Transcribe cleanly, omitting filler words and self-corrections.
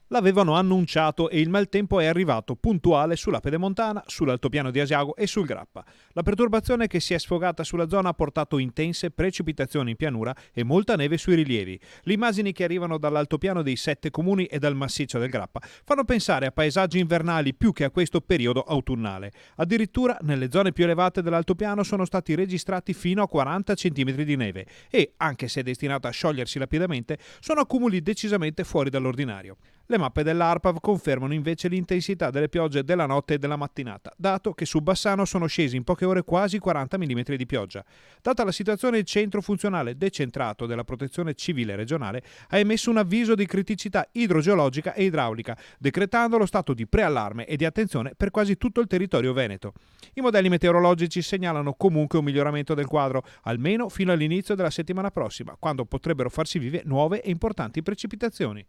L'avevano annunciato e il maltempo è arrivato puntuale sulla Pedemontana, sull'altopiano di Asiago e sul Grappa. La perturbazione che si è sfogata sulla zona ha portato intense precipitazioni in pianura e molta neve sui rilievi. Le immagini che arrivano dall'altopiano dei 7 comuni e dal massiccio del Grappa fanno pensare a paesaggi invernali più che a questo periodo autunnale. Addirittura nelle zone più elevate dell'altopiano sono stati registrati fino a 40 cm di neve e, anche se è destinata a sciogliersi rapidamente, sono accumuli decisamente fuori dall'ordinario. Le mappe dell'ARPAV confermano invece l'intensità delle piogge della notte e della mattinata, dato che su Bassano sono scesi in poche ore quasi 40 mm di pioggia. Data la situazione, il centro funzionale decentrato della Protezione Civile regionale ha emesso un avviso di criticità idrogeologica e idraulica, decretando lo stato di preallarme e di attenzione per quasi tutto il territorio veneto. I modelli meteorologici segnalano comunque un miglioramento del quadro, almeno fino all'inizio della settimana prossima, quando potrebbero farsi vive nuove e importanti precipitazioni.